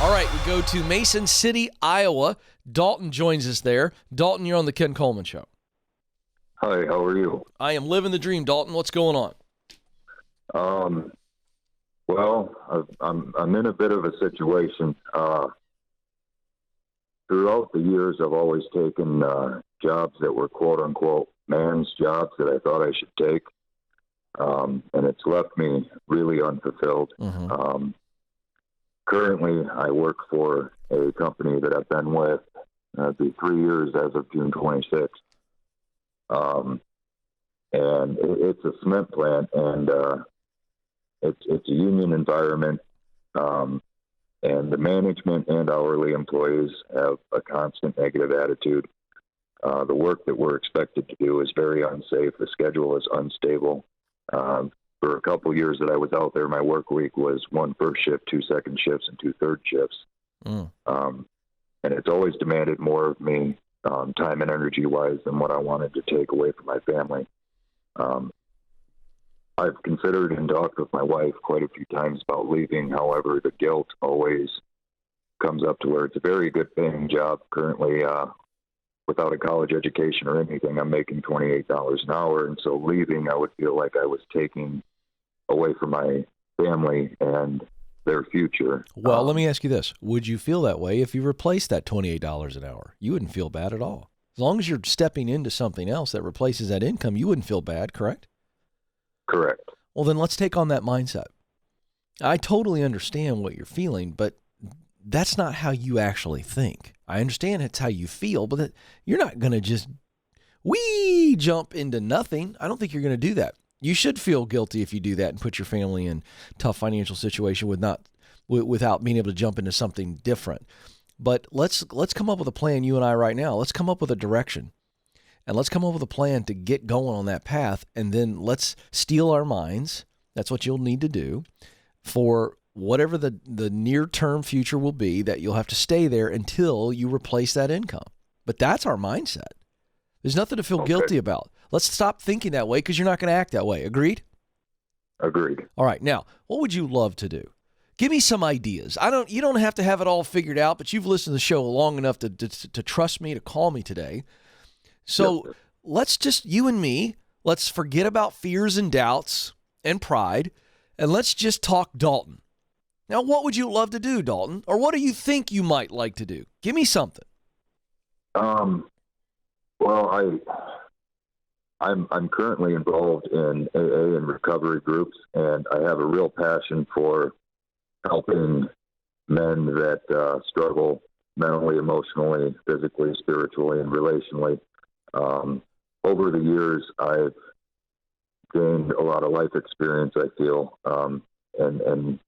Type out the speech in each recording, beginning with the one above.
All right, we go to Mason City, Iowa. Dalton joins us there. Dalton, you're on the Ken Coleman Show. Hi, how are you? I am living the dream, Dalton. What's going on? Well, I'm in a bit of a situation. Throughout the years, I've always taken jobs that were quote unquote man's jobs that I thought I should take, and it's left me really unfulfilled. Mm-hmm. Currently, I work for a company that I've been with. It'll be 3 years as of June 26th. And it's a cement plant, and it's a union environment, and the management and hourly employees have a constant negative attitude. The work that we're expected to do is very unsafe. The schedule is unstable. For a couple years that I was out there, my work week was 1 first shift, 2 second shifts, and 2 third shifts. And it's always demanded more of me, time and energy-wise, than what I wanted to take away from my family. I've considered and talked with my wife quite a few times about leaving. However, the guilt always comes up to where it's a very good paying job. Currently, without a college education or anything, I'm making $28 an hour. And so leaving, I would feel like I was taking away from my family and their future. Well, let me ask you this. Would you feel that way if you replaced that $28 an hour? You wouldn't feel bad at all. As long as you're stepping into something else that replaces that income, you wouldn't feel bad, correct? Correct. Well, then let's take on that mindset. I totally understand what you're feeling, but that's not how you actually think. I understand it's how you feel, but you're not going to just jump into nothing. I don't think you're going to do that. You should feel guilty if you do that and put your family in a tough financial situation without being able to jump into something different. But let's come up with a plan, you and I right now. Let's come up with a direction. And let's come up with a plan to get going on that path. And then let's steel our minds. That's what you'll need to do for whatever the near-term future will be, that you'll have to stay there until you replace that income. But that's our mindset. There's nothing to feel guilty about. Let's stop thinking that way, because you're not going to act that way. Agreed? Agreed. All right. Now, what would you love to do? Give me some ideas. You don't have to have it all figured out, but you've listened to the show long enough to trust me, to call me today. So let's just, you and me, let's forget about fears and doubts and pride, and let's just talk Dalton. Now, what would you love to do, Dalton? Or what do you think you might like to do? Give me something. Well, I'm currently involved in AA and recovery groups, and I have a real passion for helping men that struggle mentally, emotionally, physically, spiritually, and relationally. Over the years, I've gained a lot of life experience, I feel, and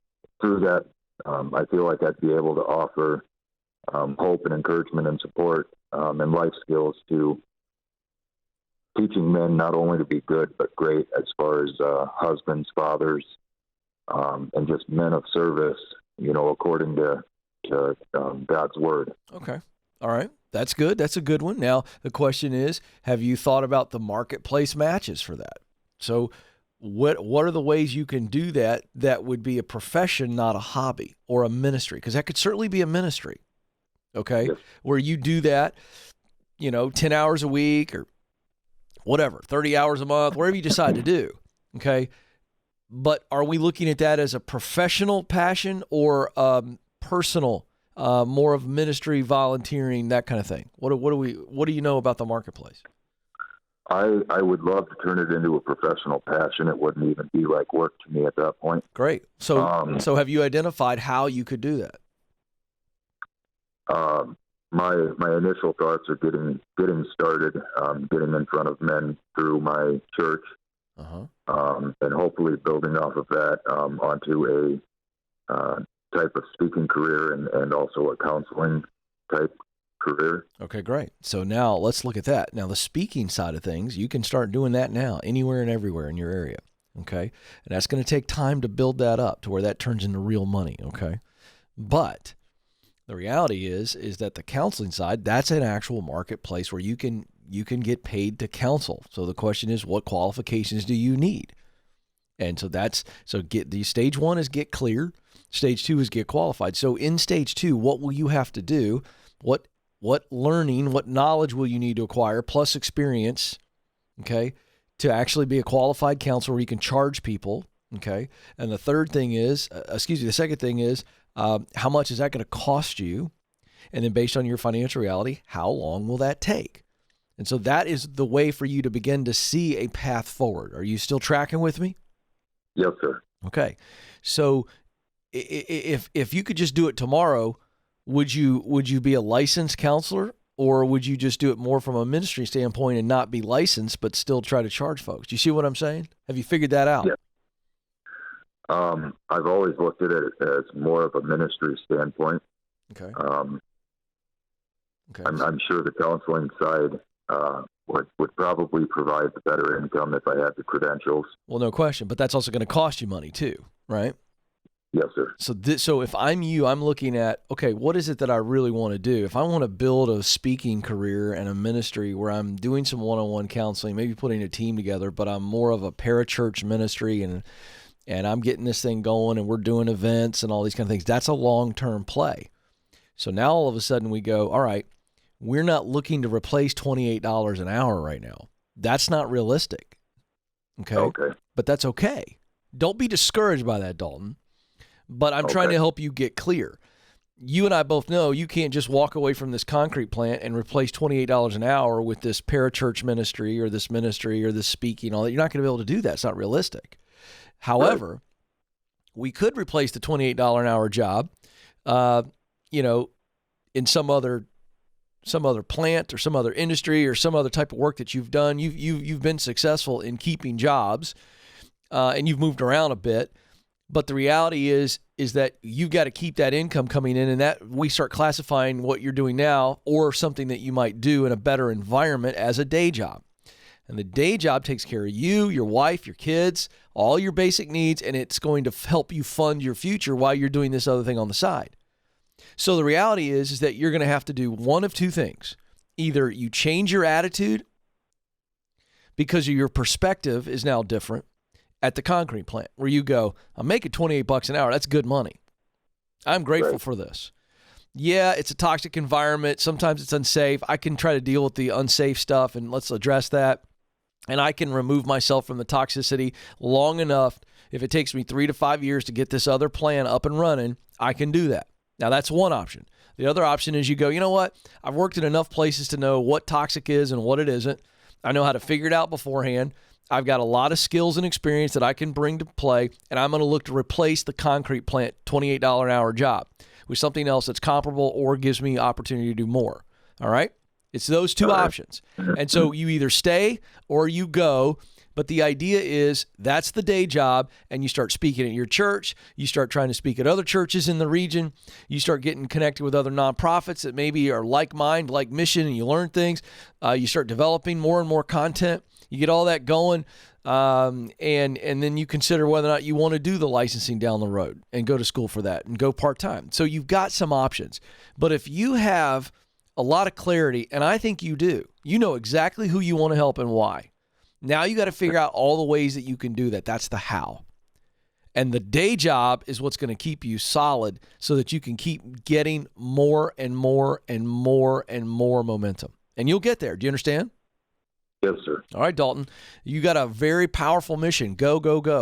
through that, I feel like I'd be able to offer hope and encouragement and support and life skills to teaching men not only to be good but great as far as husbands, fathers, and just men of service, according to God's word. Okay. All right. That's good. That's a good one. Now, the question is, have you thought about the marketplace matches for that? So what are the ways you can do that would be a profession, not a hobby or a ministry? Because that could certainly be a ministry, okay, yes, where you do that, 10 hours a week or whatever, 30 hours a month, whatever you decide to do, okay? But are we looking at that as a professional passion or personal, more of ministry, volunteering, that kind of thing? What do you know about the marketplace? I would love to turn it into a professional passion. It wouldn't even be like work to me at that point. Great. So have you identified how you could do that? My initial thoughts are getting started, getting in front of men through my church, and hopefully building off of that onto a type of speaking career and also a counseling type career. Okay, great. So now let's look at that. Now, the speaking side of things, you can start doing that now, anywhere and everywhere in your area, okay? And that's going to take time to build that up to where that turns into real money, okay? But the reality is that the counseling side, that's an actual marketplace where you can get paid to counsel. So the question is, what qualifications do you need? And so stage one is get clear. Stage 2 is get qualified. So in stage 2, what will you have to do? What learning, what knowledge will you need to acquire, plus experience, okay, to actually be a qualified counselor where you can charge people, okay? And the second thing is, how much is that going to cost you? And then based on your financial reality, how long will that take? And so that is the way for you to begin to see a path forward. Are you still tracking with me? Yes, sir. Okay. So if you could just do it tomorrow, would you be a licensed counselor, or would you just do it more from a ministry standpoint and not be licensed but still try to charge folks? Do you see what I'm saying? Have you figured that out? Yeah. I've always looked at it as more of a ministry standpoint. Okay. Okay. I'm sure the counseling side would probably provide the better income if I had the credentials. Well, no question, but that's also going to cost you money too, right? Yes, sir. So if I'm you, I'm looking at, okay, what is it that I really want to do? If I want to build a speaking career and a ministry where I'm doing some one-on-one counseling, maybe putting a team together, but I'm more of a parachurch ministry and I'm getting this thing going and we're doing events and all these kind of things, that's a long-term play. So now all of a sudden we go, all right, we're not looking to replace $28 an hour right now. That's not realistic. Okay. But that's okay. Don't be discouraged by that, Dalton. But I'm trying to help you get clear. You and I both know you can't just walk away from this concrete plant and replace $28 an hour with this parachurch ministry or this speaking, all that. You're not going to be able to do that. It's not realistic. However, we could replace the $28 an hour job, in some other plant or some other industry or some other type of work that you've done. You've been successful in keeping jobs, and you've moved around a bit. But the reality is that you've got to keep that income coming in, and that we start classifying what you're doing now or something that you might do in a better environment as a day job. And the day job takes care of you, your wife, your kids, all your basic needs, and it's going to help you fund your future while you're doing this other thing on the side. So the reality is that you're going to have to do one of two things. Either you change your attitude because your perspective is now different at the concrete plant, where you go, I'm making $28 an hour. That's good money. I'm grateful for this. Yeah, it's a toxic environment. Sometimes it's unsafe. I can try to deal with the unsafe stuff, and let's address that. And I can remove myself from the toxicity long enough. If it takes me 3 to 5 years to get this other plan up and running, I can do that. Now, that's one option. The other option is you go, you know what? I've worked in enough places to know what toxic is and what it isn't. I know how to figure it out beforehand. I've got a lot of skills and experience that I can bring to play, and I'm going to look to replace the concrete plant $28 an hour job with something else that's comparable or gives me opportunity to do more. All right? It's those two options. And so you either stay or you go, but the idea is that's the day job, and you start speaking at your church. You start trying to speak at other churches in the region. You start getting connected with other nonprofits that maybe are like mind, like mission, and you learn things. You start developing more and more content. You get all that going, and then you consider whether or not you want to do the licensing down the road and go to school for that and go part-time. So you've got some options. But if you have a lot of clarity, and I think you do, you know exactly who you want to help and why. Now you got to figure out all the ways that you can do that. That's the how. And the day job is what's going to keep you solid so that you can keep getting more and more and more and more momentum. And you'll get there. Do you understand? Yes, sir. All right, Dalton, you got a very powerful mission. Go, go, go.